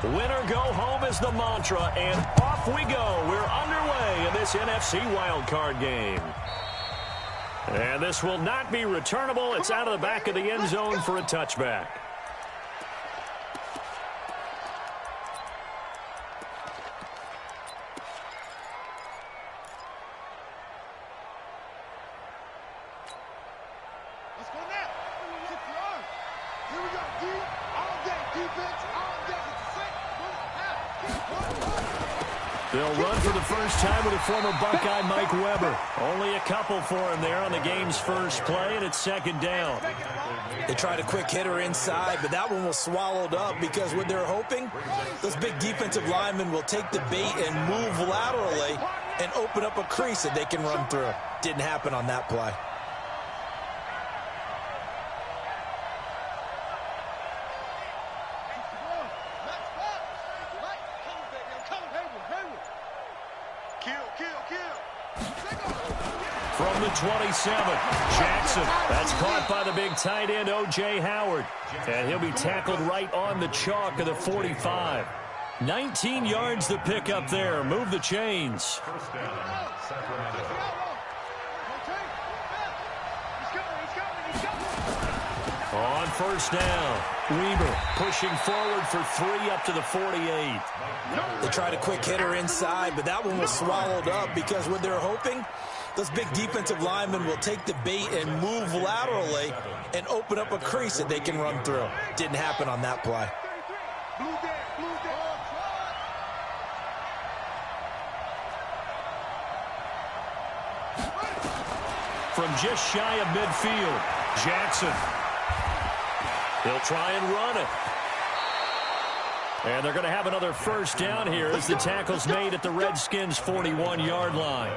Win or go home is the mantra, and off we go. We're underway in this NFC wildcard game. And this will not be returnable. It's out of the back of the end zone for a touchback. They'll run for the first time with a former Buckeye, Mike Weber. Only a couple for him there on the game's first play, and it's second down. They tried a quick hitter inside, but that one was swallowed up because what they're hoping, those big defensive linemen will take the bait and move laterally and open up a crease that they can run through. Didn't happen on that play. From the 27, Jackson. That's caught by the big tight end, O.J. Howard. And he'll be tackled right on the chalk of the 45. 19 yards to pick up there. Move the chains. On first down, Weber pushing forward for 3 up to the 48. They tried a quick hitter inside, but that one was swallowed up because what they're hoping, those big defensive linemen will take the bait and move laterally and open up a crease that they can run through. Didn't happen on that play. From just shy of midfield, Jackson. He'll try and run it. And they're going to have another first down here as the tackle's made at the Redskins' 41-yard line.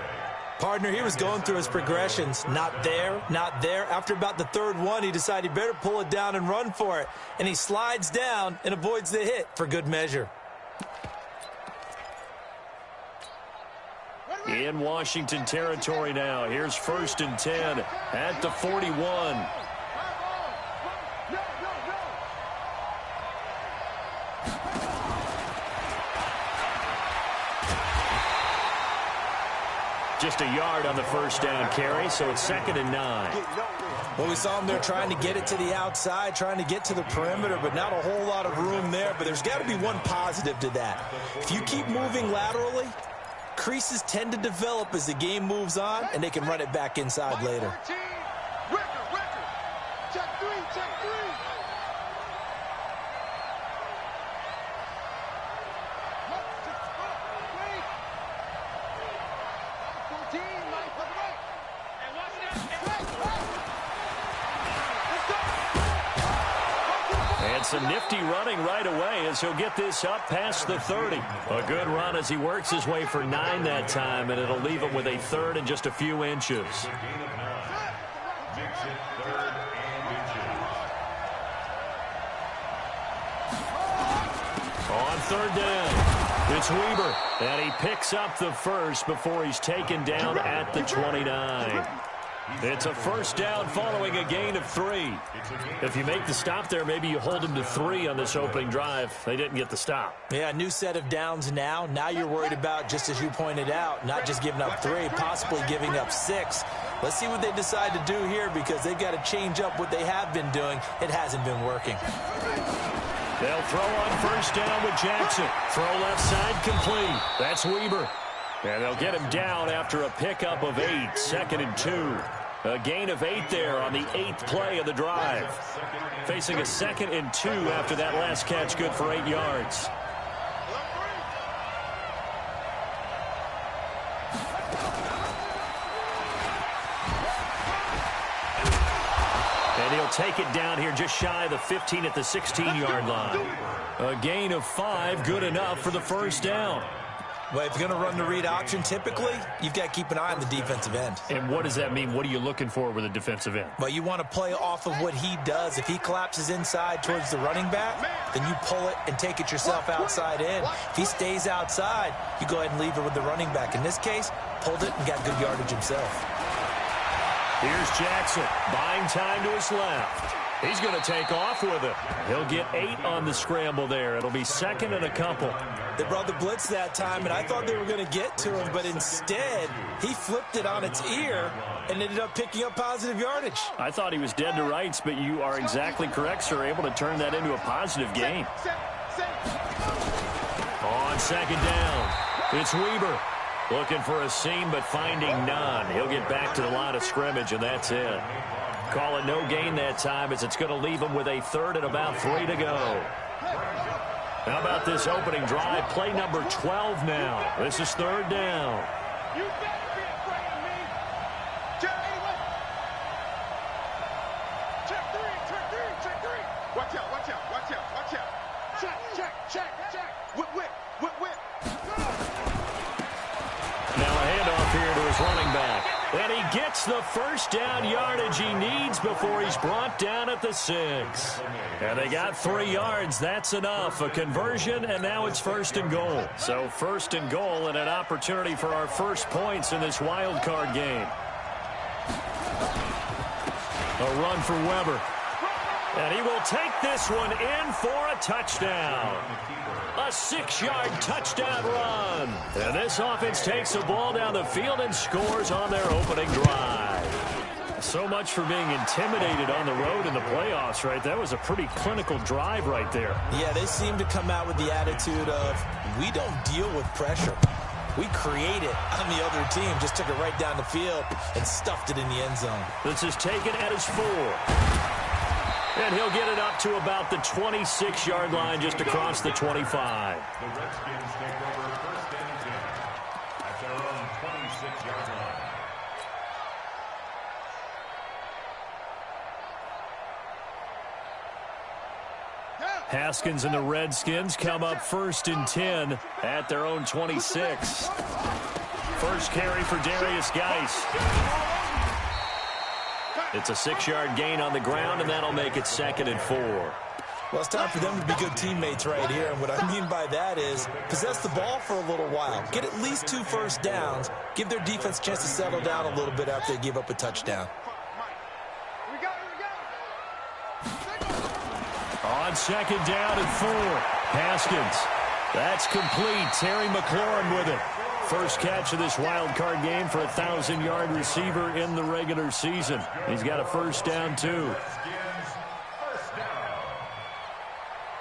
Partner, he was going through his progressions. Not there, not there. After about the third one, he decided he better pull it down and run for it. And he slides down and avoids the hit for good measure. In Washington territory now. Here's 1st and 10 at the 41. Just a yard on the first down carry, so it's 2nd and 9. Well, we saw him there trying to get it to the outside, trying to get to the perimeter, but not a whole lot of room there. But there's got to be one positive to that. If you keep moving laterally, creases tend to develop as the game moves on, and they can run it back inside later. Some nifty running right away as he'll get this up past the 30. A good run as he works his way for 9 that time, and it'll leave him with a 3rd and just a few inches. On 3rd down, it's Weber, and he picks up the first before he's taken down at the 29. It's a first down following a gain of 3. If you make the stop there, maybe you hold them to 3 on this opening drive. They didn't get the stop. Yeah, new set of downs now. Now you're worried about, just as you pointed out, not just giving up 3, possibly giving up 6. Let's see what they decide to do here because they've got to change up what they have been doing. It hasn't been working. They'll throw on first down with Jackson. Throw left side complete. That's Weber. And they'll get him down after a pickup of 8, 2nd and 2. A gain of 8 there on the 8th play of the drive. Facing a 2nd and 2 after that last catch, good for 8 yards. And he'll take it down here just shy of the 15 at the 16-yard line. A gain of 5, good enough for the first down. Well, if you're going to run the read option, typically, you've got to keep an eye on the defensive end. And what does that mean? What are you looking for with a defensive end? Well, you want to play off of what he does. If he collapses inside towards the running back, then you pull it and take it yourself outside in. If he stays outside, you go ahead and leave it with the running back. In this case, pulled it and got good yardage himself. Here's Jackson, buying time to his left. He's going to take off with it. He'll get 8 on the scramble there. It'll be second and a couple. They brought the blitz that time, and I thought they were going to get to him, but instead, he flipped it on its ear and ended up picking up positive yardage. I thought he was dead to rights, but you are exactly correct, sir. Able to turn that into a positive gain. On second down, it's Weber. Looking for a seam, but finding none. He'll get back to the line of scrimmage, and that's it. Call it no gain that time, as it's going to leave him with a third and about 3 to go. How about this opening drive? Play number 12 now. This is third down. You better be afraid of me. Check 3. Watch out. Check. Whip. Now a handoff here to his running back. And he gets the first down yardage he needs before he's brought down at the 6. And they got 3 yards. That's enough. A conversion, and now it's first and goal. So first and goal and an opportunity for our first points in this wild card game. A run for Weber. And he will take this one in for a touchdown. A 6-yard touchdown run. And this offense takes the ball down the field and scores on their opening drive. So much for being intimidated on the road in the playoffs, right? That was a pretty clinical drive right there. Yeah, they seem to come out with the attitude of, we don't deal with pressure. We create it on the other team. Just took it right down the field and stuffed it in the end zone. This is taken at his 4. And he'll get it up to about the 26-yard line, just across the 25. The Redskins take over first and 10 at their own 26-yard line. Haskins and the Redskins come up first and 10 at their own 26. First carry for Darius Geis. It's a 6-yard gain on the ground, and that'll make it second and 4. Well, it's time for them to be good teammates right here. And what I mean by that is possess the ball for a little while. Get at least 2 first downs. Give their defense a chance to settle down a little bit after they give up a touchdown. On second down and 4, Haskins. That's complete. Terry McLaurin with it. First catch of this wild card game for a 1,000-yard receiver in the regular season. He's got a first down, too.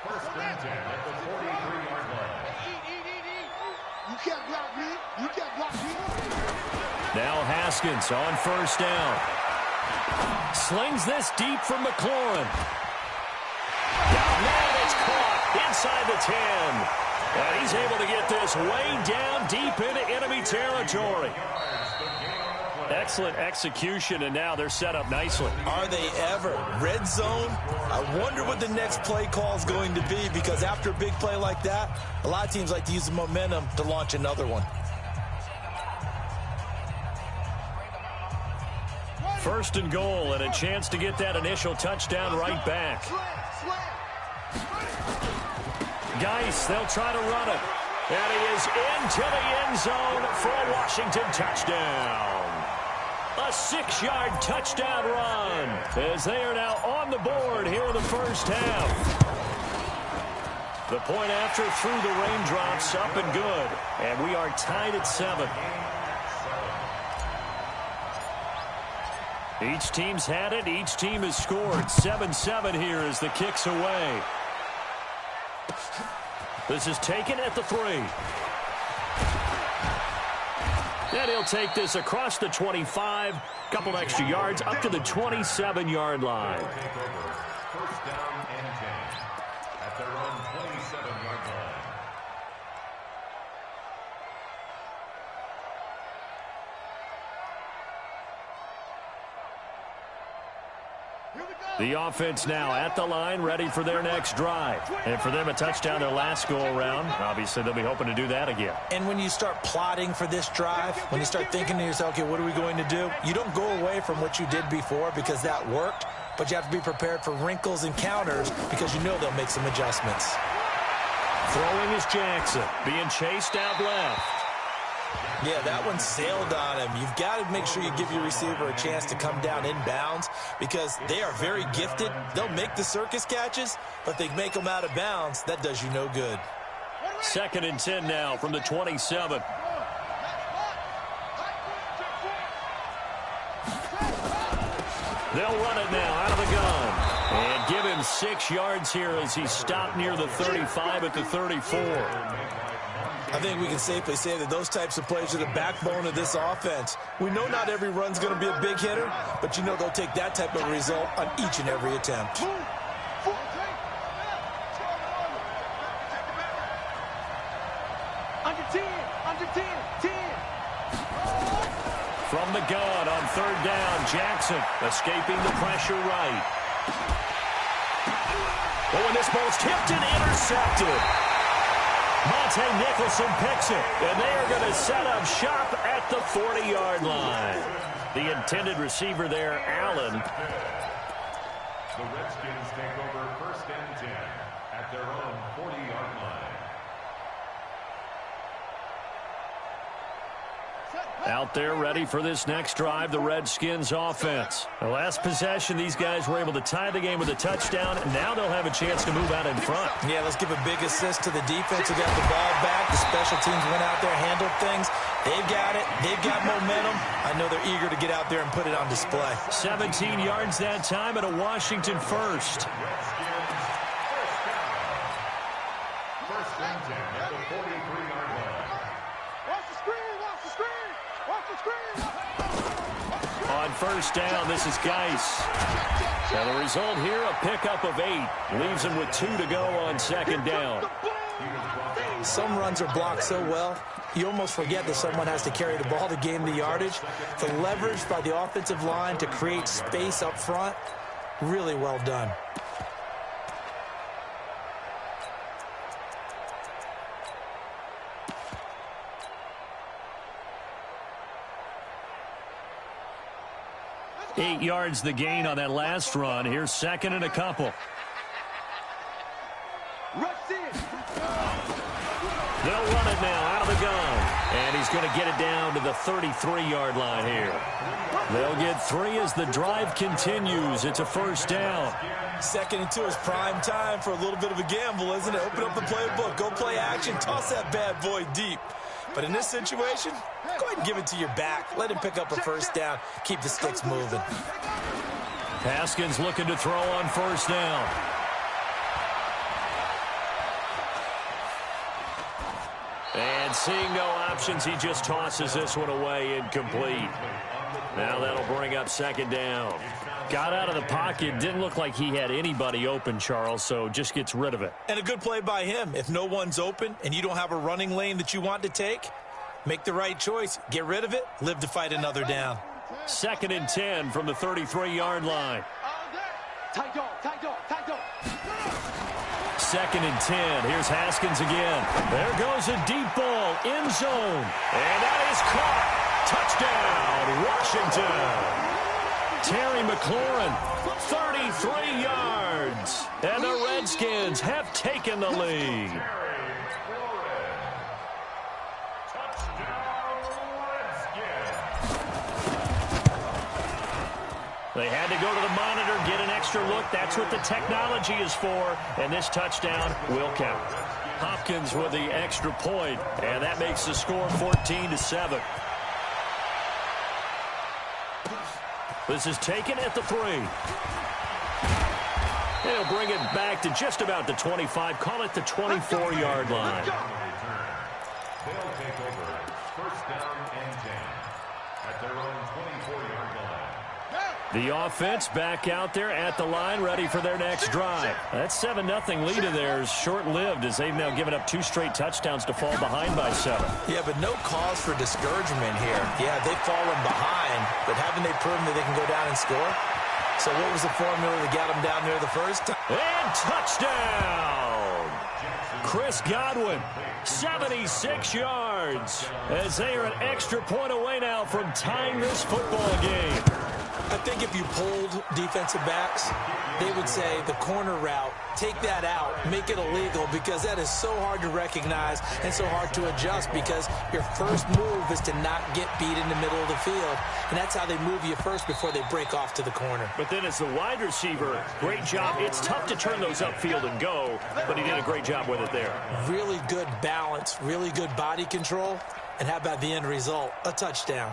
First and 10 at the 43-yard line. You can't block me. Now Haskins on first down. Slings this deep from McLaurin. Now it's caught inside the 10. And he's able to get this way down deep into enemy territory. Excellent execution, and now they're set up nicely. Are they ever? Red zone? I wonder what the next play call is going to be, because after a big play like that, a lot of teams like to use the momentum to launch another one. First and goal, and a chance to get that initial touchdown right back. Geis, they'll try to run it. And he is into the end zone for a Washington touchdown. A 6-yard touchdown run, as they are now on the board here in the first half. The point after through the raindrops, up and good. And we are tied at 7. Each team's had it. Each team has scored. 7-7 here as the kick's away. This is taken at the 3. And he'll take this across the 25. Couple extra yards up to the 27-yard line. First down and 10 at their own 27-yard line. The offense now at the line, ready for their next drive. And for them, a touchdown their last go-around. Obviously, they'll be hoping to do that again. And when you start plotting for this drive, when you start thinking to yourself, okay, what are we going to do? You don't go away from what you did before because that worked, but you have to be prepared for wrinkles and counters because you know they'll make some adjustments. Throwing is Jackson, being chased out left. Yeah, that one sailed on him. You've got to make sure you give your receiver a chance to come down inbounds because they are very gifted. They'll make the circus catches, but they make them out of bounds. That does you no good. 2nd and 10 now from the 27. They'll run it now out of the gun. And give him 6 yards here as he stopped near the 35 at the 34. I think we can safely say that those types of plays are the backbone of this offense. We know not every run's going to be a big hitter, but you know they'll take that type of result on each and every attempt. From the gun on 3rd down, Jackson escaping the pressure right. Oh, and this ball's tipped and intercepted. Monte Nicholson picks it, and they are going to set up shop at the 40-yard line. The intended receiver there, Allen. The Redskins take over 1st and 10 at their own 40-yard line. Out there ready for this next drive, the Redskins offense. The last possession, these guys were able to tie the game with a touchdown, and now they'll have a chance to move out in front. Yeah, let's give a big assist to the defense who got the ball back. The special teams went out there, handled things. They've got it. They've got momentum. I know they're eager to get out there and put it on display. 17 yards that time and a Washington first. First and 10 at the 43-yard line. Watch the screen! Watch the screen! Watch the screen! On 1st down, this is Geis. And the result here, a pickup of 8. Leaves him with 2 to go on 2nd down. Some runs are blocked so well, you almost forget that someone has to carry the ball to gain the yardage. The leverage by the offensive line to create space up front, really well done. Eight yards the gain on that last run. Here's 2nd and a couple. They'll run it now out of the gun. And he's going to get it down to the 33-yard line here. They'll get 3 as the drive continues. It's a 1st down. 2nd and 2 is prime time for a little bit of a gamble, isn't it? Open up the playbook, go play action, toss that bad boy deep. But in this situation, go ahead and give it to your back. Let him pick up a 1st down. Keep the sticks moving. Haskins looking to throw on 1st down. And seeing no options, he just tosses this one away, incomplete. Now that'll bring up 2nd down. Got out of the pocket, didn't look like he had anybody open, Charles, so just gets rid of it. And a good play by him. If no one's open and you don't have a running lane that you want to take, make the right choice. Get rid of it, live to fight another down. 2nd and 10 from the 33-yard line. Tight dog, tight dog, tight dog. 2nd and 10. Here's Haskins again. There goes a deep ball, end zone. And that is caught. Touchdown, Washington. Terry McLaurin, 33 yards. And the Redskins have taken the lead. They had to go to the monitor, get an extra look. That's what the technology is for. And this touchdown will count. Hopkins with the extra point, and that makes the score 14-7. This is taken at the 3. They'll bring it back to just about the 25. Call it the 24-yard line. They'll take over 1st down and 10 at their own 24-yard line. The offense back out there at the line, ready for their next drive. That 7-0 lead of theirs short-lived as they've now given up 2 straight touchdowns to fall behind by 7. Yeah, but no cause for discouragement here. Yeah, they've fallen behind, but haven't they proven that they can go down and score? So what was the formula that got them down there the first time? And touchdown! Chris Godwin, 76 yards, as they are an extra point away now from tying this football game. I think if you polled defensive backs, they would say the corner route, take that out, make it illegal, because that is so hard to recognize and so hard to adjust, because your first move is to not get beat in the middle of the field. And that's how they move you first before they break off to the corner. But then as the wide receiver, great job. It's tough to turn those upfield and go, but he did a great job with it there. Really good balance, really good body control. And how about the end result? A touchdown.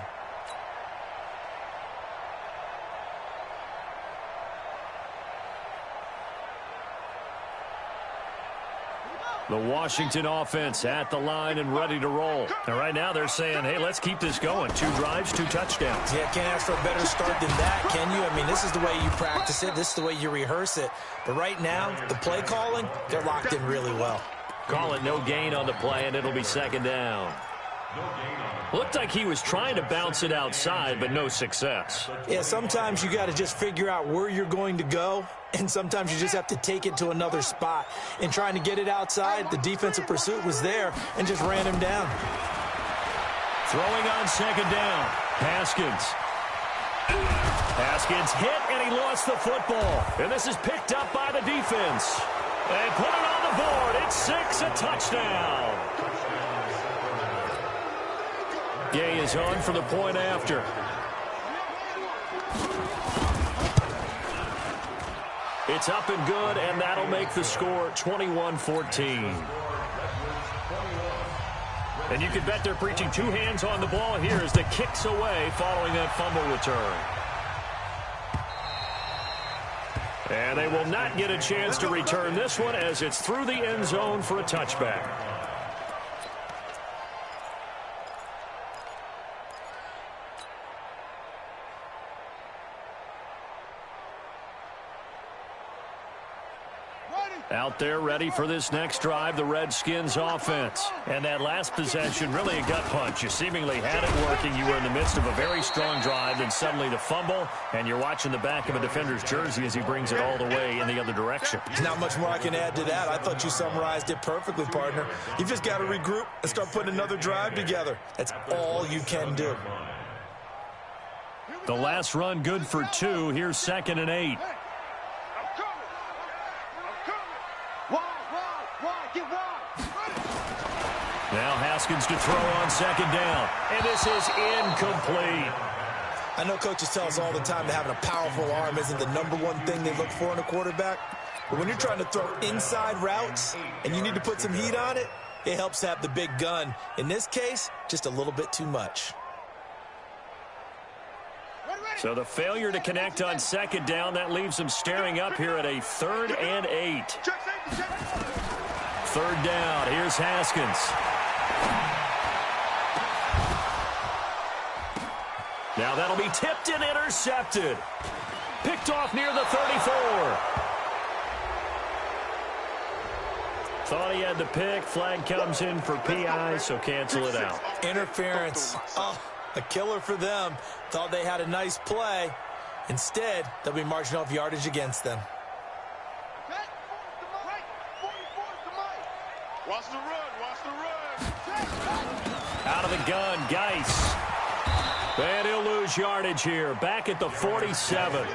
The Washington offense at the line and ready to roll. And right now they're saying, hey, let's keep this going. 2 drives, 2 touchdowns. Yeah, can't ask for a better start than that, can you? I mean, this is the way you practice it. This is the way you rehearse it. But right now, the play calling, they're locked in really well. Call it no gain on the play, and it'll be 2nd down. Looked like he was trying to bounce it outside, but no success. Yeah, sometimes you got to just figure out where you're going to go, and sometimes you just have to take it to another spot. In trying to get it outside, the defensive pursuit was there and just ran him down. Throwing on 2nd down, Haskins. Haskins hit, and he lost the football. And this is picked up by the defense. They put it on the board. It's 6, a touchdown. Gay is on for the point after. It's up and good, and that'll make the score 21-14. And you can bet they're preaching 2 hands on the ball here as the kick's away following that fumble return. And they will not get a chance to return this one as it's through the end zone for a touchback. Out there ready for this next drive, the Redskins offense. And that last possession, really a gut punch. You seemingly had it working. You were in the midst of a very strong drive, then suddenly the fumble, and you're watching the back of a defender's jersey as he brings it all the way in the other direction. There's not much more I can add to that. I thought you summarized it perfectly, partner. You've just got to regroup and start putting another drive together. That's all you can do. The last run good for 2. Here's 2nd and 8. Now Haskins to throw on 2nd down. And this is incomplete. I know coaches tell us all the time that having a powerful arm isn't the #1 thing they look for in a quarterback. But when you're trying to throw inside routes and you need to put some heat on it, it helps to have the big gun. In this case, just a little bit too much. So the failure to connect on 2nd down, that leaves them staring up here at a 3rd and 8. 3rd down. Here's Haskins. Now that'll be tipped and intercepted. Picked off near the 34. Thought he had the pick. Flag comes in for PI, so cancel it out. Interference. Oh, a killer for them. Thought they had a nice play. Instead, they'll be marching off yardage against them. Watch the run, watch the run. Out of the gun, Geis. And he'll lose yardage here. Back at the 47.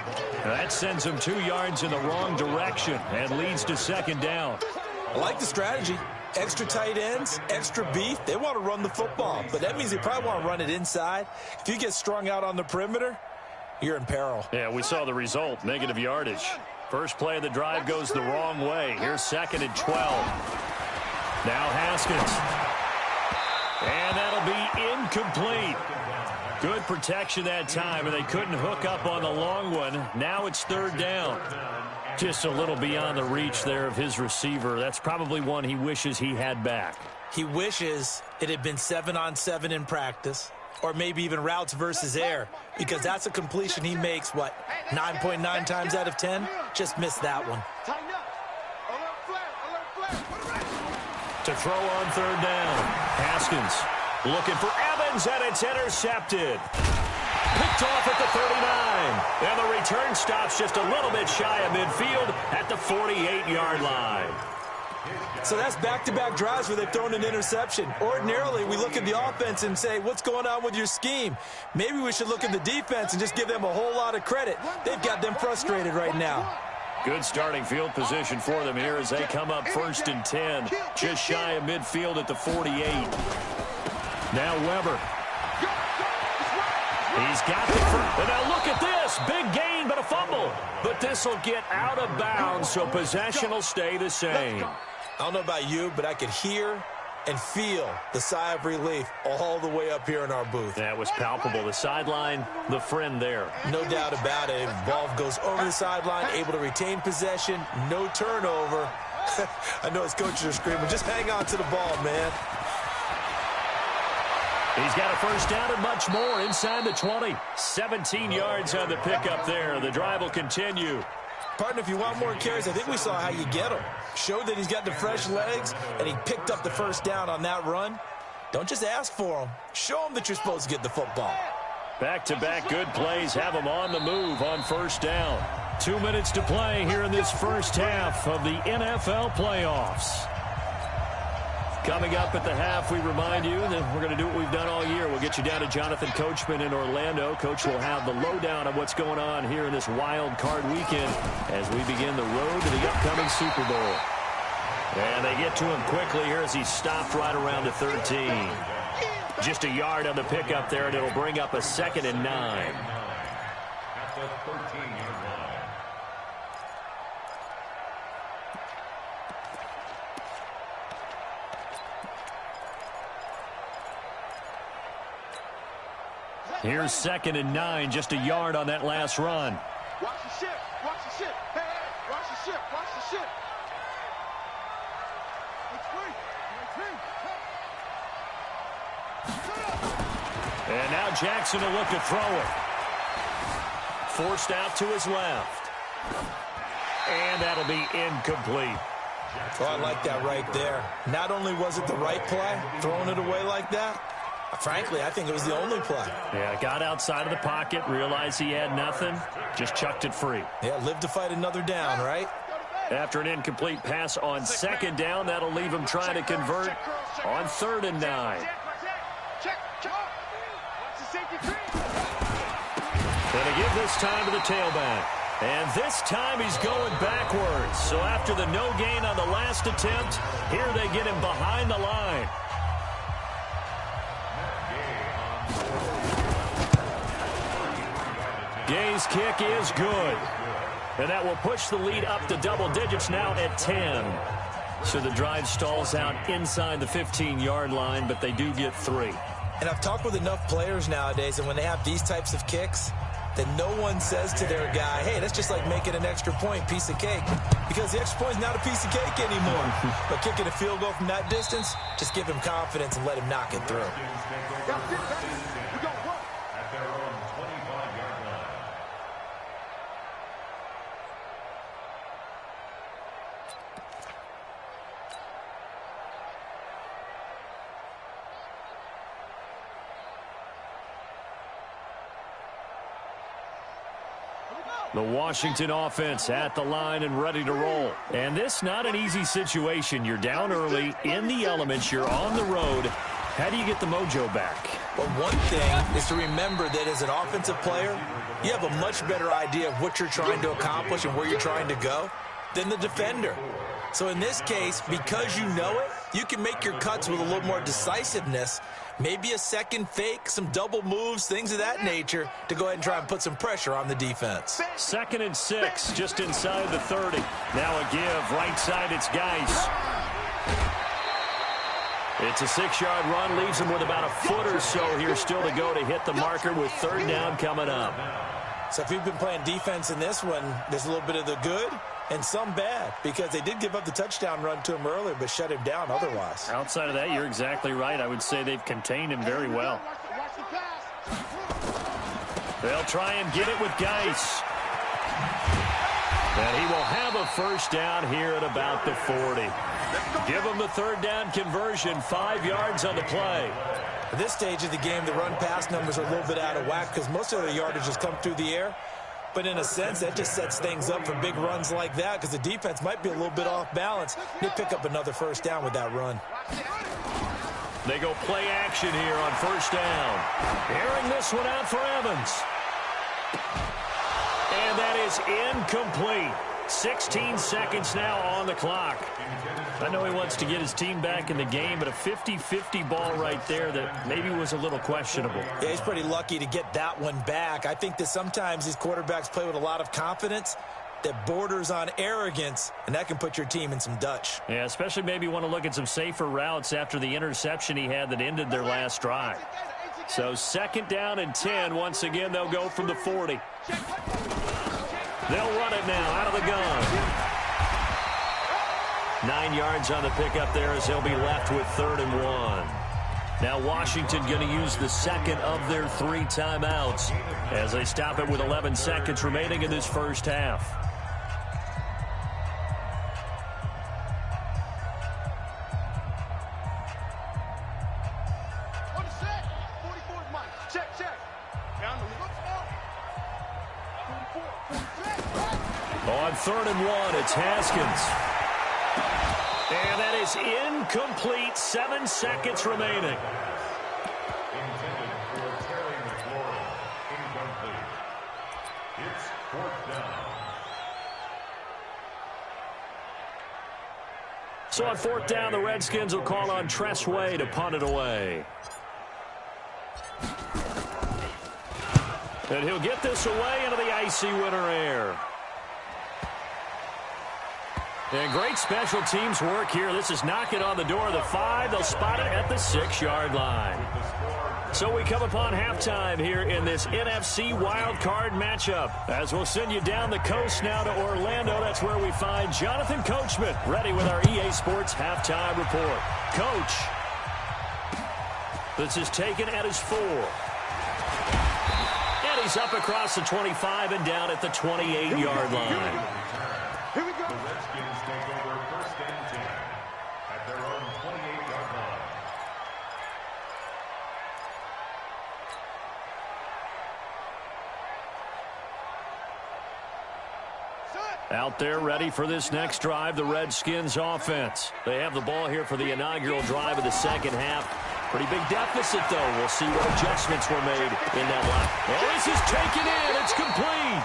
That sends him 2 yards in the wrong direction and leads to 2nd down. I like the strategy. Extra tight ends, extra beef. They want to run the football, but that means they probably want to run it inside. If you get strung out on the perimeter, you're in peril. Yeah, we saw the result, negative yardage. First play of the drive goes the wrong way. Here's 2nd and 12. Now Haskins. And that'll be incomplete. Good protection that time, and they couldn't hook up on the long one. Now it's 3rd down. Just a little beyond the reach there of his receiver. That's probably one he wishes he had back. He wishes it had been 7-on-7 in practice, or maybe even routes versus air, because that's a completion he makes, 9.9 times out of 10? Just missed that one. To throw on 3rd down. Haskins looking for Evans, and it's intercepted. Picked off at the 39. And the return stops just a little bit shy of midfield at the 48-yard line. So that's back-to-back drives where they've thrown an interception. Ordinarily, we look at the offense and say, what's going on with your scheme? Maybe we should look at the defense and just give them a whole lot of credit. They've got them frustrated right now. Good starting field position for them here as they come up 1st and 10. Just shy of midfield at the 48. Now Weber. He's got the first. And now look at this. Big gain, but a fumble. But this will get out of bounds, so possession will stay the same. I don't know about you, but I could hear and feel the sigh of relief all the way up here in our booth. That was palpable. The sideline, the friend there. No doubt about it. Ball goes over the sideline, able to retain possession, no turnover. I know his coaches are screaming, just hang on to the ball, man. He's got a first down and much more inside the 20. 17 yards on the pickup there. The drive will continue. Partner, if you want more carries, I think we saw how you get him. Showed that he's got the fresh legs, and he picked up the first down on that run. Don't just ask for him. Show him that you're supposed to get the football. Back-to-back good plays have him on the move on first down. 2 minutes to play here in this first half of the NFL playoffs. Coming up at the half, we remind you that we're going to do what we've done all year. We'll get you down to Jonathan Coachman in Orlando. Coach will have the lowdown of what's going on here in this wild card weekend as we begin the road to the upcoming Super Bowl. And they get to him quickly here as he's stopped right around the 13. Just a yard on the pickup there, and it'll bring up a 2nd and 9. At the 13-yard line. Here's 2nd and 9, just a yard on that last run. Watch the ship. Watch the ship. Hey, watch the ship. Watch the ship. And now Jackson will look to throw it. Forced out to his left. And that'll be incomplete. Oh, I like that right there. Not only was it the right play, throwing it away like that, frankly, I think it was the only play. Yeah, got outside of the pocket, realized he had nothing, just chucked it free. Yeah, live to fight another down, right? After an incomplete pass on 2nd down, that'll leave him trying to convert on 3rd and 9. Gonna give this time to the tailback. And this time he's going backwards. So after the no gain on the last attempt, here they get him behind the line. Gay's kick is good. And that will push the lead up to double digits now at 10. So the drive stalls out inside the 15-yard line, but they do get 3. And I've talked with enough players nowadays, and when they have these types of kicks, that no one says to their guy, hey, that's just like making an extra point, piece of cake. Because the extra point is not a piece of cake anymore. But kicking a field goal from that distance, just give him confidence and let him knock it through. At their own 25-yard line. The Washington offense at the line and ready to roll. And this not an easy situation. You're down early, in the elements, you're on the road. How do you get the mojo back? Well, one thing is to remember that as an offensive player, you have a much better idea of what you're trying to accomplish and where you're trying to go than the defender. So in this case, because you know it, you can make your cuts with a little more decisiveness, maybe a second fake, some double moves, things of that nature, to go ahead and try and put some pressure on the defense. 2nd and 6, just inside the 30. Now a give, right side, it's Geis. It's a 6-yard run, leaves him with about a foot or so here still to go to hit the marker with 3rd down coming up. So if you've been playing defense in this one, there's a little bit of the good and some bad, because they did give up the touchdown run to him earlier but shut him down otherwise. Outside of that, you're exactly right. I would say they've contained him very well. They'll try and get it with Geis. And he will have a first down here at about the 40. Give him the 3rd down conversion, 5 yards on the play. At this stage of the game, the run-pass numbers are a little bit out of whack because most of their yardage has come through the air. But in a sense, that just sets things up for big runs like that because the defense might be a little bit off balance. They pick up another first down with that run. They go play action here on first down. Airing this one out for Evans. And that is incomplete. 16 seconds now on the clock. I know he wants to get his team back in the game, but a 50-50 ball right there that maybe was a little questionable. Yeah, he's pretty lucky to get that one back. I think that sometimes these quarterbacks play with a lot of confidence that borders on arrogance, and that can put your team in some Dutch. Yeah, especially maybe want to look at some safer routes after the interception he had that ended their last drive. So 2nd down and 10. Once again, they'll go from the 40. They'll run it now out of the gun. 9 yards on the pickup there as they'll be left with 3rd and 1. Now Washington going to use the second of their 3 timeouts as they stop it with 11 seconds remaining in this first half. On 3rd and 1, it's Haskins. And that is incomplete. 7 seconds remaining. Intended for Terry McLaurin. Incomplete. It's 4th down. So on 4th down, the Redskins will call on Tress Way to punt it away. And he'll get this away into the icy winter air. And great special teams work here. This is knocking on the door of the 5. They'll spot it at the 6-yard line. So we come upon halftime here in this NFC wildcard matchup. As we'll send you down the coast now to Orlando. That's where we find Jonathan Coachman ready with our EA Sports halftime report. Coach, this is taken at his 4. And he's up across the 25 and down at the 28-yard line. Here we go. The Redskins take over 1st and 10 at their own 28-yard line. Out there ready for this next drive, the Redskins offense. They have the ball here for the inaugural drive of the second half. Pretty big deficit, though. We'll see what adjustments were made in that line. Oh, this is taken in. It's complete.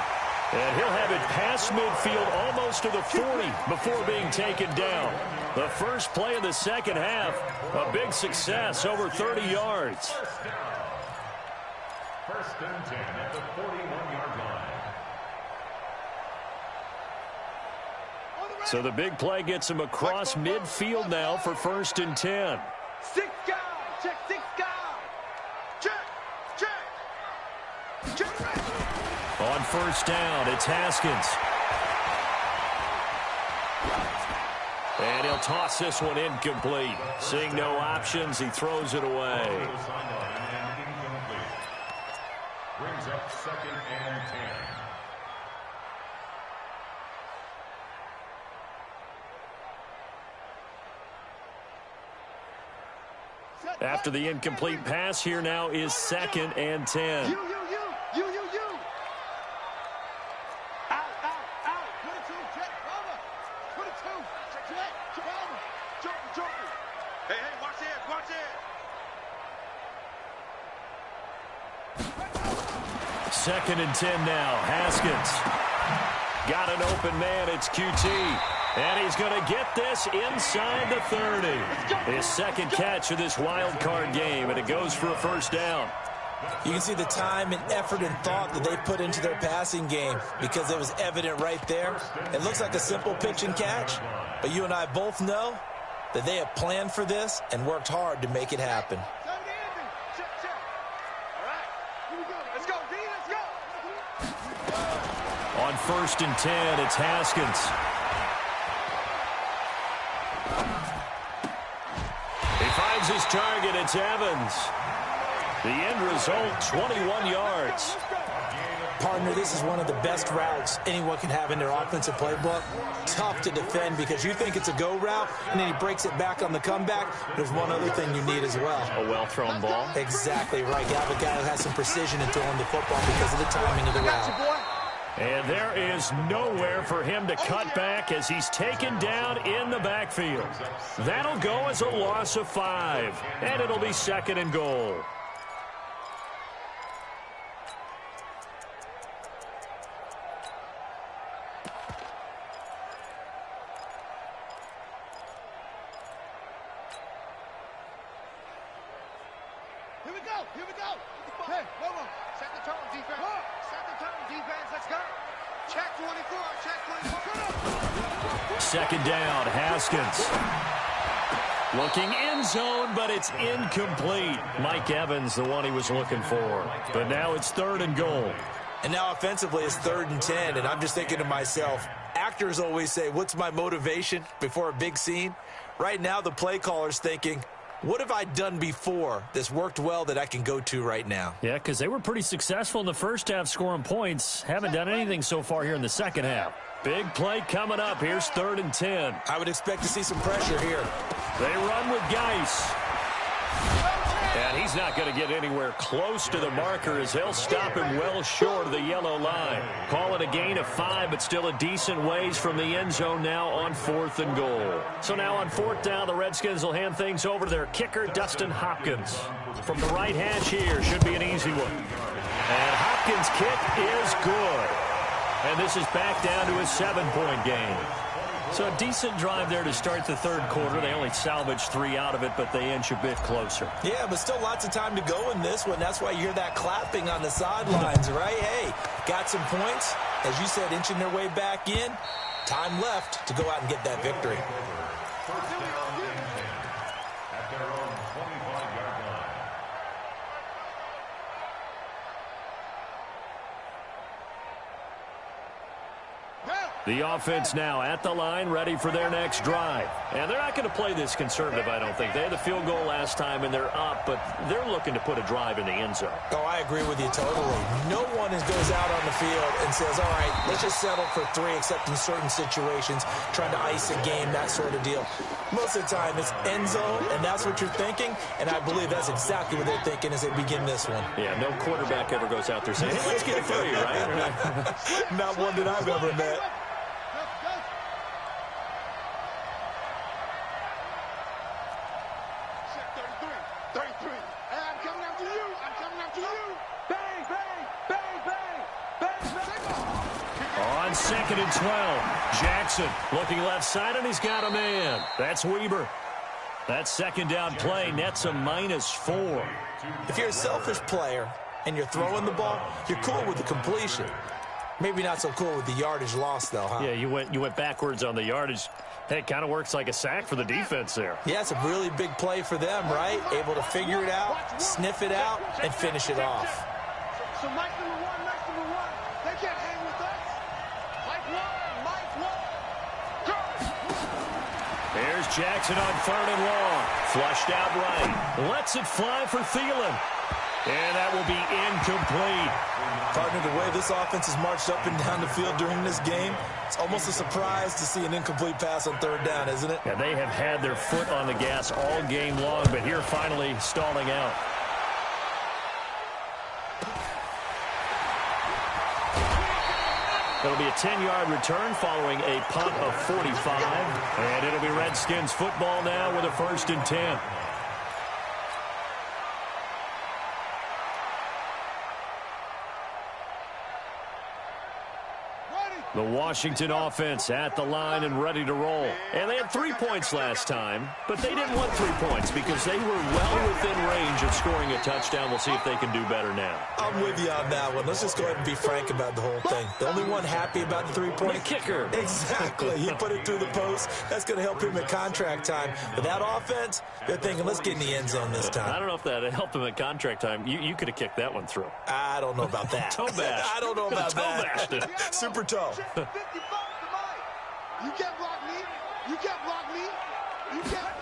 And he'll have it past midfield almost to the 40 before being taken down. The first play of the second half, a big success, over 30 yards. 1st and 10 at the 41-yard line. So the big play gets him across midfield now for 1st and 10. 6 guys. Check 6 guys. Check. On 1st down, it's Haskins. And he'll toss this one incomplete. Seeing no options, he throws it away. Brings up 2nd and 10. After the incomplete pass, here now is 2nd and 10. You. Out. 22, check, cover. 22, check, cover. Jump. Hey, watch it. 2nd and 10 now. Haskins. Got an open man. It's QT. And he's going to get this inside the 30. His 2nd catch of this wild card game, and it goes for a 1st down. You can see the time and effort and thought that they put into their passing game because it was evident right there. It looks like a simple pitch and catch, but you and I both know that they have planned for this and worked hard to make it happen. Check. All right, here we go. Let's go, D, let's go. On 1st and 10, it's Haskins. He finds his target. It's Evans. The end result, 21 yards. Partner, this is one of the best routes anyone can have in their offensive playbook. Tough to defend because you think it's a go route, and then he breaks it back on the comeback. There's one other thing you need as well. A well-thrown ball. Exactly right. You have a guy who has some precision in throwing the football because of the timing of the route. And there is nowhere for him to cut back as he's taken down in the backfield. That'll go as a loss of 5, and it'll be 2nd and goal. Here we go. Hey, whoa. Set the tone, defense. Set the tone, defense. Let's go. Check 24. Check 24. 2nd down, Haskins. Looking end zone, but it's incomplete. Mike Evans, the one he was looking for. But now it's 3rd and goal. And now offensively it's 3rd and 10, and I'm just thinking to myself, actors always say, what's my motivation before a big scene? Right now the play caller's thinking, what have I done before that's worked well that I can go to right now? Yeah, because they were pretty successful in the first half scoring points. Haven't done anything so far here in the second half. Big play coming up. Here's 3rd and 10. I would expect to see some pressure here. They run with Geis. And he's not going to get anywhere close to the marker as they'll stop him well short of the yellow line. Call it a gain of 5, but still a decent ways from the end zone now on 4th and goal. So now on 4th down, the Redskins will hand things over to their kicker, Dustin Hopkins. From the right hash here, should be an easy one. And Hopkins' kick is good. And this is back down to a 7-point game. So a decent drive there to start the 3rd quarter. They only salvaged 3 out of it, but they inch a bit closer. Yeah, but still lots of time to go in this one. That's why you hear that clapping on the sidelines, right? Hey, got some points. As you said, inching their way back in. Time left to go out and get that victory. First down and 10 at their own 25-yard line. The offense now at the line, ready for their next drive. And they're not going to play this conservative, I don't think. They had the field goal last time, and they're up, but they're looking to put a drive in the end zone. Oh, I agree with you totally. No one goes out on the field and says, all right, let's just settle for 3, except in certain situations, trying to ice a game, that sort of deal. Most of the time, it's end zone, and that's what you're thinking, and I believe that's exactly what they're thinking as they begin this one. Yeah, no quarterback ever goes out there saying, hey, let's get 3, right? Not one that I've ever met. On 2nd and 12, Jackson looking left side, and he's got a man. That's Weber. That 2nd down play nets a -4. If you're a selfish player and you're throwing the ball, you're cool with the completion. Maybe not so cool with the yardage loss, though, huh? Yeah, you went backwards on the yardage. Hey, it kind of works like a sack for the defense there. Yeah, it's a really big play for them, right? Able to figure it out, sniff it out, and finish it off. So Mike number one, they can't hang with us. Mike one. Go! There's Jackson on 3rd and long. Flushed out right. Lets it fly for Thielen. And that will be incomplete. Partner, the way this offense has marched up and down the field during this game, it's almost a surprise to see an incomplete pass on 3rd down, isn't it? Yeah, they have had their foot on the gas all game long, but here finally stalling out. It'll be a 10-yard return following a punt of 45. And it'll be Redskins football now with a 1st and 10. The Washington offense at the line and ready to roll. And they had 3 points last time, but they didn't want 3 points because they were well within range of scoring a touchdown. We'll see if they can do better now. I'm with you on that one. Let's just go ahead and be frank about the whole thing. The only one happy about the 3-point The kicker. Exactly. He put it through the post. That's going to help him at contract time. But that offense, they're thinking, let's get in the end zone this time. I don't know if that helped him at contract time. You could have kicked that one through. I don't know about that. Toe bash. I don't know about that. Toe bashed it. Super toe. 55 to Mike. You can't block me. You can't block me. You can't.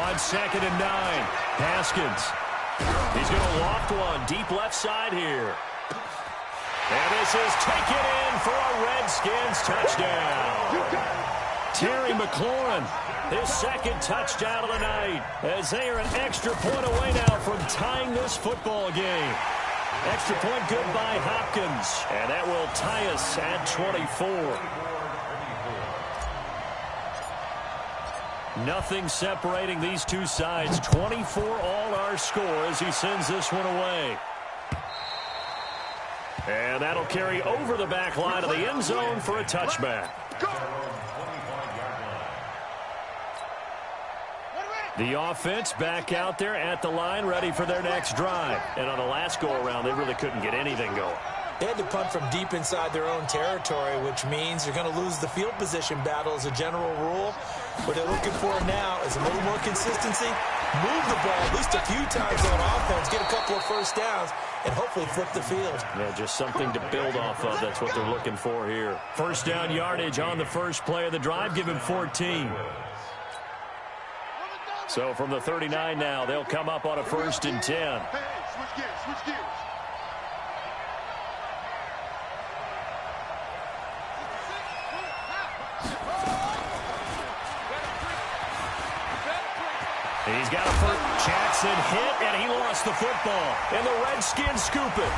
On 2nd and 9, Haskins. He's going to loft one deep left side here. And this is taken in for a Redskins touchdown. Terry McLaurin, his 2nd touchdown of the night, as they are an extra point away now from tying this football game. Extra point good by Hopkins. And that will tie us at 24. Nothing separating these two sides. 24 all our score as he sends this one away. And that'll carry over the back line of the end zone for a touchback. The offense back out there at the line, ready for their next drive. And on the last go-around, they really couldn't get anything going. They had to punt from deep inside their own territory, which means you're going to lose the field position battle as a general rule. What they're looking for now is a little more consistency, move the ball at least a few times on offense, get a couple of first downs, and hopefully flip the field. Yeah, just something to build off of. That's what they're looking for here. First down yardage on the first play of the drive. Give him 14. So from the 39 now, they'll come up on a 1st and 10. Hey, switch gears, switch gears. He's got a first. Jackson hit, and he lost the football. And the Redskins scoop it.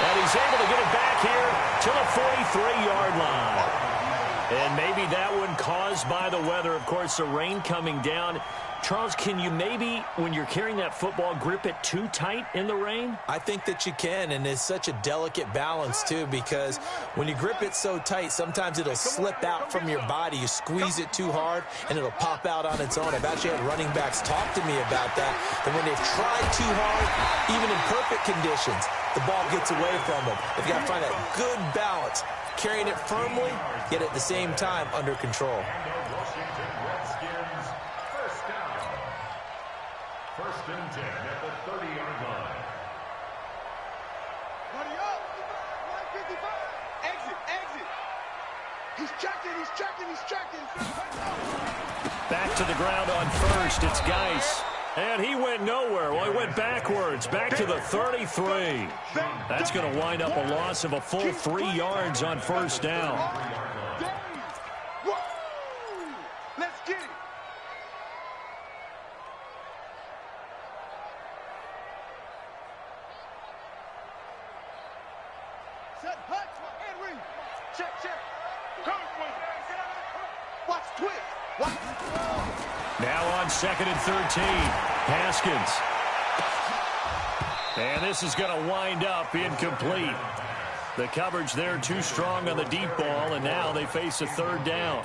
And he's able to get it back here to the 43-yard line. And maybe that one caused by the weather. Of course, the rain coming down. Charles, can you maybe, when you're carrying that football, grip it too tight in the rain? I think that you can, and it's such a delicate balance, too, because when you grip it so tight, sometimes it'll slip out from your body. You squeeze it too hard, and it'll pop out on its own. I've actually had running backs talk to me about that when they've tried too hard, even in perfect conditions, the ball gets away from them. They've got to find that good balance, carrying it firmly, yet at the same time under control. First and 10 at the 30-yard line. Buddy up. 155. Exit, exit. He's checking. Back to the ground on first. It's Geis. And he went nowhere. Well, he went backwards. Back to the 33. That's going to wind up a loss of a full 3 yards on first down. Let's get it. Set hut and ring. Check. Watch twist. Now on 2nd and 13. Haskins. And this is going to wind up incomplete. The coverage there too strong on the deep ball, and now they face a 3rd down.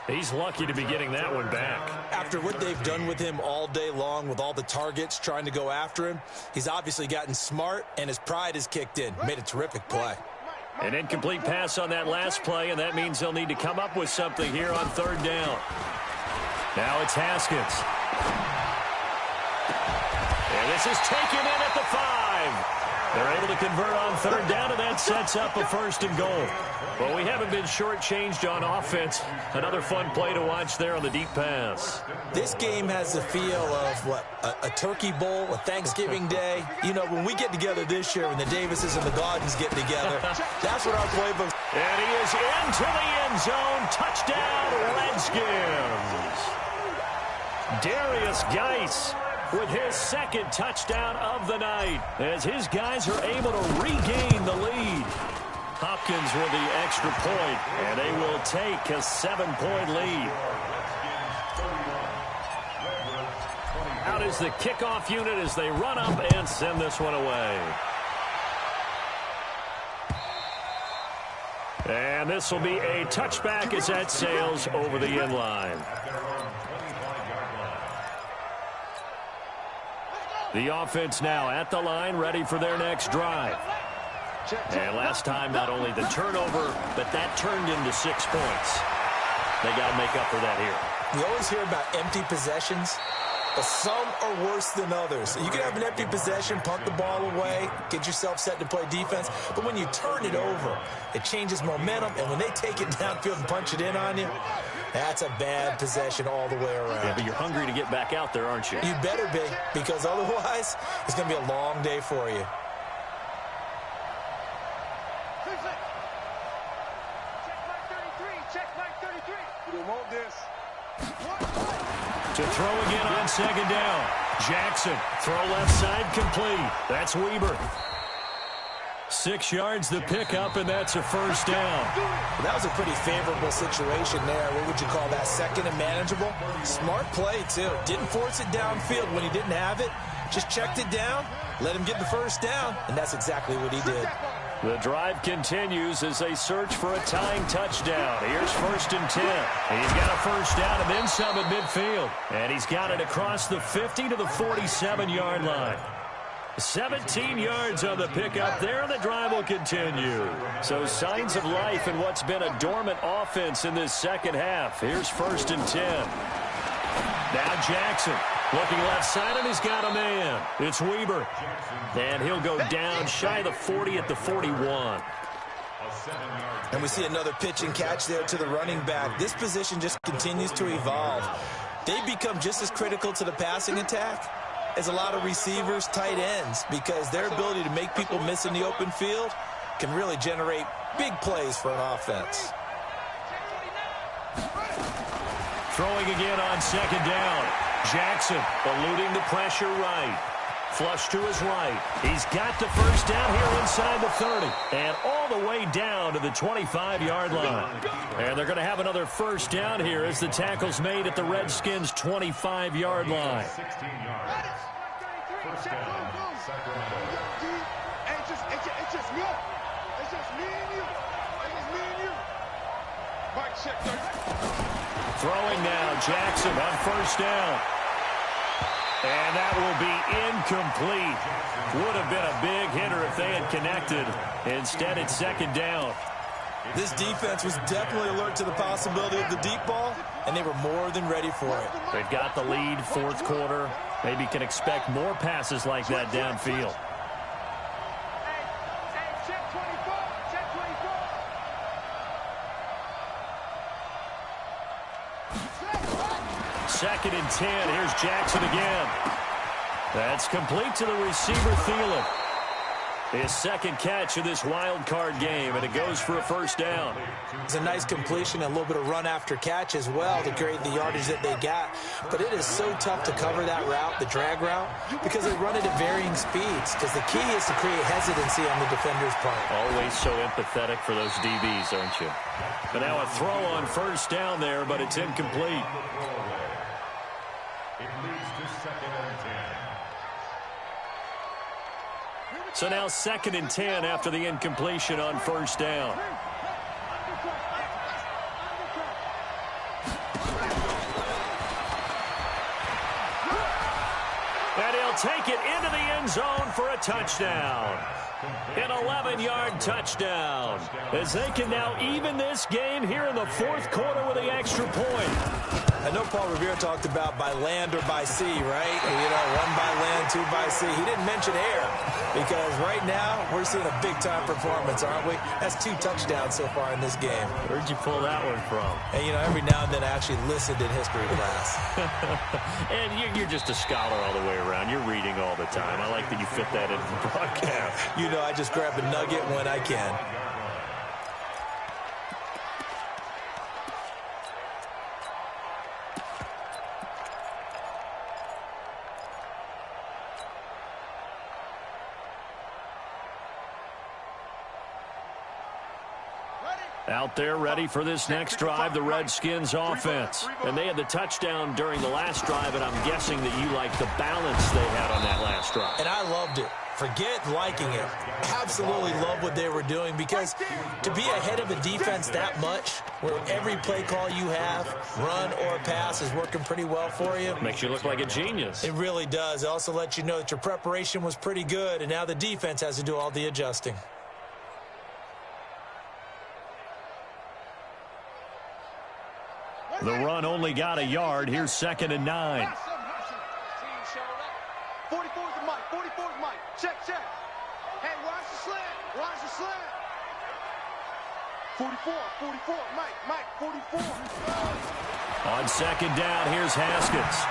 He's lucky to be getting that one back. After what they've done with him all day long with all the targets trying to go after him, he's obviously gotten smart, and his pride has kicked in. Made a terrific play. An incomplete pass on that last play, and that means they'll need to come up with something here on 3rd down. Now it's Haskins. And this is taken in at the 5. They're able to convert on 3rd down, and that sets up a 1st and goal. Well, we haven't been shortchanged on offense. Another fun play to watch there on the deep pass. This game has the feel of, a turkey bowl, a Thanksgiving day. You know, when we get together this year, when the Davises and the Gaudens get together, that's what our playbook. And he is into the end zone. Touchdown, Redskins. Darius Geis with his 2nd touchdown of the night as his guys are able to regain the lead. Hopkins with the extra point, and they will take a 7-point lead. Out is the kickoff unit as they run up and send this one away. And this will be a touchback as that sails over the end line. The offense now at the line, ready for their next drive. And last time, not only the turnover, but that turned into 6 points. They got to make up for that here. You always hear about empty possessions, but some are worse than others. You can have an empty possession, punt the ball away, get yourself set to play defense, but when you turn it over, it changes momentum, and when they take it downfield and punch it in on you, that's a bad possession all the way around. Yeah, but you're hungry to get back out there, aren't you? You better be, because otherwise, it's going to be a long day for you. We want this. To throw again on 2nd down. Jackson, throw left side complete. That's Weber. 6 yards the pickup, and that's a first down. Well, that was a pretty favorable situation there. What would you call that? Second and manageable? Smart play, too. Didn't force it downfield when he didn't have it. Just checked it down, let him get the first down, and that's exactly what he did. The drive continues as they search for a tying touchdown. Here's 1st and 10. He's got a first down and then some at midfield. And he's got it across the 50 to the 47-yard line. 17 yards on the pickup there, and the drive will continue. So signs of life in what's been a dormant offense in this second half. Here's 1st and 10. Now Jackson looking left side, and he's got a man. It's Weber. And he'll go down shy of the 40 at the 41. And we see another pitch and catch there to the running back. This position just continues to evolve. They become just as critical to the passing attack as a lot of receivers, tight ends, because their ability to make people miss in the open field can really generate big plays for an offense. Throwing again on 2nd down. Jackson eluding the pressure right. Flush to his right. He's got the first down here inside the 30. And all the way down to the 25-yard line. And they're going to have another first down here as the tackle's made at the Redskins' 25-yard line. 16 yards. First down, Sacramento. It's just me. It's just me and you. It's just me and you. Mike, check. Throwing now, Jackson on first down. And that will be incomplete. Would have been a big hitter if they had connected. Instead, it's 2nd down. This defense was definitely alert to the possibility of the deep ball, and they were more than ready for it. They've got the lead, 4th quarter. Maybe can expect more passes like that downfield. Check 24. Check 24. 2nd and 10. Here's Jackson again. That's complete to the receiver, Thielen. His 2nd catch of this wild card game, and it goes for a first down. It's a nice completion and a little bit of run after catch as well to create the yardage that they got. But it is so tough to cover that route, the drag route, because they run it at varying speeds. Because the key is to create hesitancy on the defender's part. Always so empathetic for those DBs, aren't you? But now a throw on first down there, but it's incomplete. It leads to 2nd and 10. So now 2nd and 10 after the incompletion on first down. And he'll take it into the end zone for a touchdown. An 11-yard touchdown. As they can now even this game here in the 4th quarter with the extra point. I know Paul Revere talked about by land or by sea, right? You know, 1 by land, 2 by sea. He didn't mention air because right now we're seeing a big-time performance, aren't we? That's 2 touchdowns so far in this game. Where'd you pull that one from? And, you know, every now and then I actually listened in history class. And you're just a scholar all the way around. You're reading all the time. I like that you fit that into the broadcast. You know, I just grab a nugget when I can. Out there ready for this next drive, the Redskins offense. And they had the touchdown during the last drive, and I'm guessing that you like the balance they had on that last drive. And I loved it. Forget liking it. Absolutely love what they were doing, because to be ahead of a defense that much, where every play call you have, run or pass, is working pretty well for you. Makes you look like a genius. It really does. It also lets you know that your preparation was pretty good, and now the defense has to do all the adjusting. The run only got a yard. Here's 2nd and 9. 44's the Mike. 44's Mike. Check. Hey, watch the slant. 44, Mike, 44. On 2nd down, here's Haskins.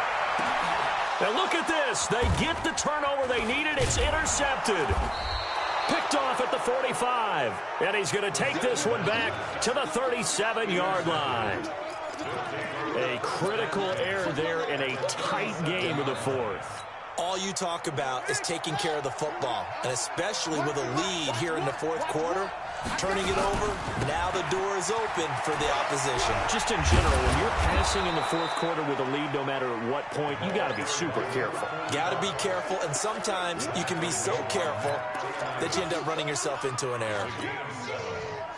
Now look at this. They get the turnover they needed. It's intercepted. Picked off at the 45. And he's going to take this one back to the 37-yard line. A critical error there in a tight game of the 4th. all you talk about is taking care of the football, and especially with a lead here in the fourth quarter, turning it over, now the door is open for the opposition. Just in general, when you're passing in the fourth quarter with a lead, no matter at what point, you got to be super careful. Got to be careful, and sometimes you can be so careful that you end up running yourself into an error.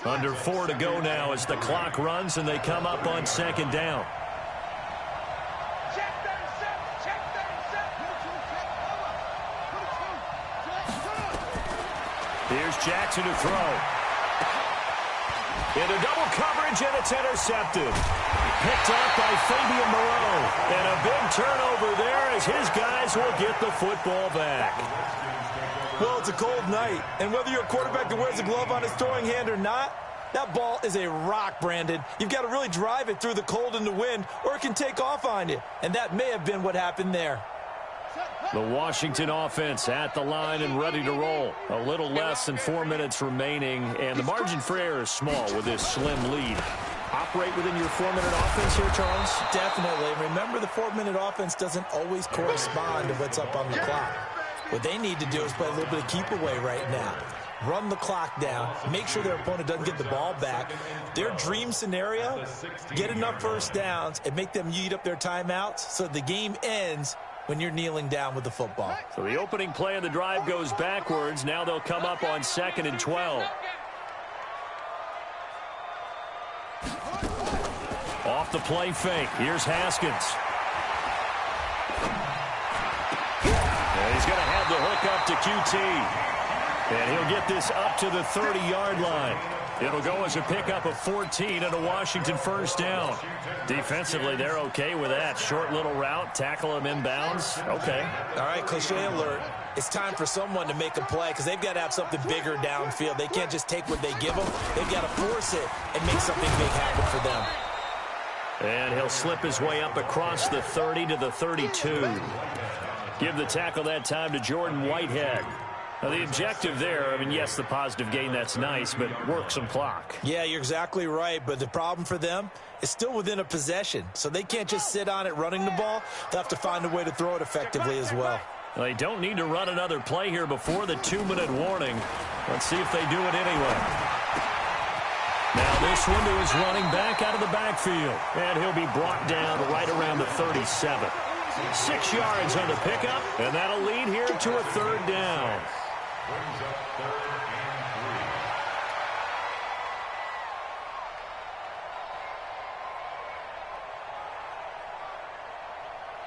Under 4 to go now as the clock runs and they come up on second down. Here's Jackson to throw. Into double coverage, and it's intercepted. Picked up by Fabian Moreau. And a big turnover there as his guys will get the football back. Well, it's a cold night, and whether you're a quarterback that wears a glove on his throwing hand or not, that ball is a rock, Brandon. You've got to really drive it through the cold and the wind, or it can take off on you. And that may have been what happened there. The Washington offense at the line and ready to roll. A little less than 4 minutes remaining, and the margin for error is small with this slim lead. Operate within your 4-minute offense here, Charles? Definitely. Remember, the 4-minute offense doesn't always correspond to what's up on the clock. What they need to do is play a little bit of keep away right now. Run the clock down, make sure their opponent doesn't get the ball back. Their dream scenario, get enough first downs and make them eat up their timeouts so the game ends when you're kneeling down with the football. So the opening play of the drive goes backwards. Now they'll come up on 2nd and 12. Off the play fake. Here's Haskins. And he's going to have the hook up to QT. And he'll get this up to the 30-yard line. It'll go as a pickup of 14 and a Washington first down. Defensively, they're okay with that. Short little route, tackle him inbounds. Okay. All right, cliche alert. It's time for someone to make a play because they've got to have something bigger downfield. They can't just take what they give them. They've got to force it and make something big happen for them. And he'll slip his way up across the 30 to the 32. Give the tackle that time to Jordan Whitehead. Now, the objective there, I mean, yes, the positive gain, that's nice, but work some clock. Yeah, you're exactly right, but the problem for them is still within a possession, so they can't just sit on it running the ball. They'll have to find a way to throw it effectively as well. They don't need to run another play here before the 2-minute warning. Let's see if they do it anyway. Now this one to his running back out of the backfield, and he'll be brought down right around the 37. 6 yards on the pickup, and that'll lead here to a 3rd down. Brings up 3rd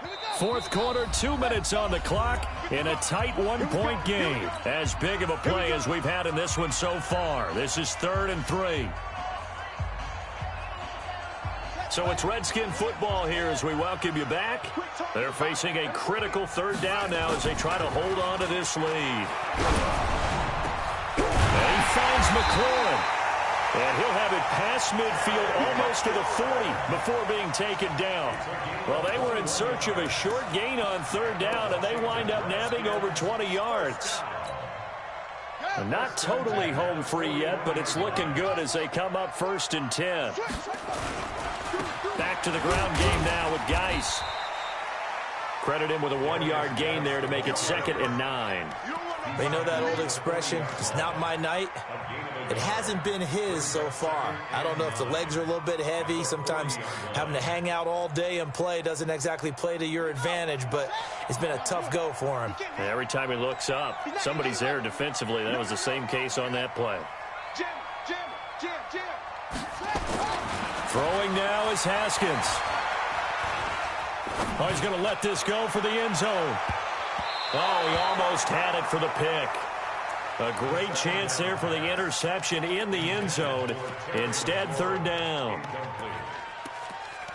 and 3. Fourth quarter, 2 minutes on the clock in a tight 1-point game. As big of a play as we've had in this one so far. This is 3rd and 3. So it's Redskin football here as we welcome you back. They're facing a critical 3rd down now as they try to hold on to this lead. And he finds McLaurin. And he'll have it past midfield almost to the 40 before being taken down. Well, they were in search of a short gain on 3rd down, and they wind up nabbing over 20 yards. And not totally home free yet, but it's looking good as they come up 1st and 10. Back to the ground game now with Geis. Credit him with a 1-yard gain there to make it 2nd and 9. They know that old expression, it's not my night. It hasn't been his so far. I don't know if the legs are a little bit heavy. Sometimes having to hang out all day and play doesn't exactly play to your advantage, but it's been a tough go for him. And every time he looks up, somebody's there defensively. That was the same case on that play. Throwing now is Haskins. Oh, he's going to let this go for the end zone. Oh, he almost had it for the pick. A great chance there for the interception in the end zone. Instead, 3rd down.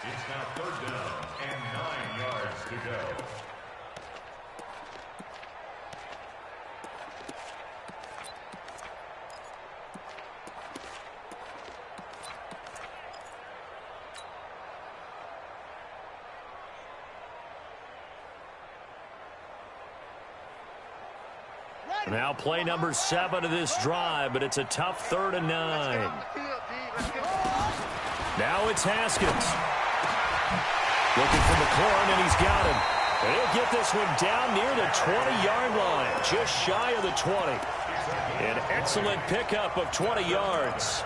It's now 3rd down and 9 yards to go. Now play number 7 of this drive, but it's a tough 3rd and 9. Now it's Haskins. Looking for McLaurin, and he's got him. And he'll get this one down near the 20-yard line, just shy of the 20. An excellent pickup of 20 yards.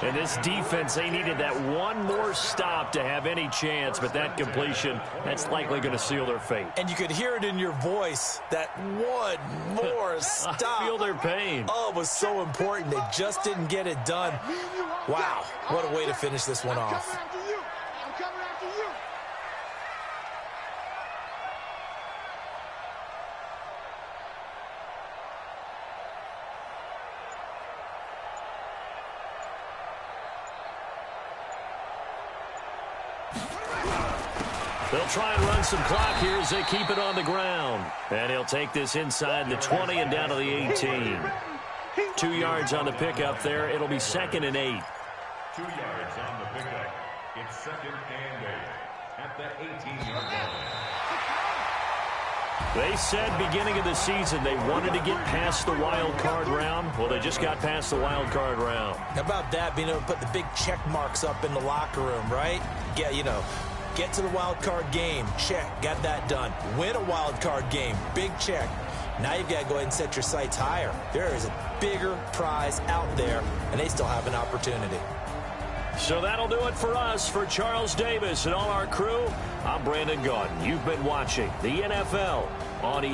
And this defense, they needed that one more stop to have any chance, but that completion, that's likely going to seal their fate. And you could hear it in your voice, that one more stop. I feel their pain. Oh, it was so important. They just didn't get it done. Wow, what a way to finish this one off. I'm coming after you. They'll try and run some clock here as they keep it on the ground. And he'll take this inside the 20 and down to the 18. 2 yards on the pickup there. It'll be 2nd and 8. 2 yards on the pickup. It's 2nd and 8 at the 18-yard line. They said beginning of the season they wanted to get past the wild card round. Well, they just got past the wild card round. How about that, being able to put the big check marks up in the locker room, right? Get to the wild card game. Check. Got that done. Win a wild card game. Big check. Now you've got to go ahead and set your sights higher. There is a bigger prize out there, and they still have an opportunity. So that'll do it for us. For Charles Davis and all our crew, I'm Brandon Gaudin. You've been watching the NFL on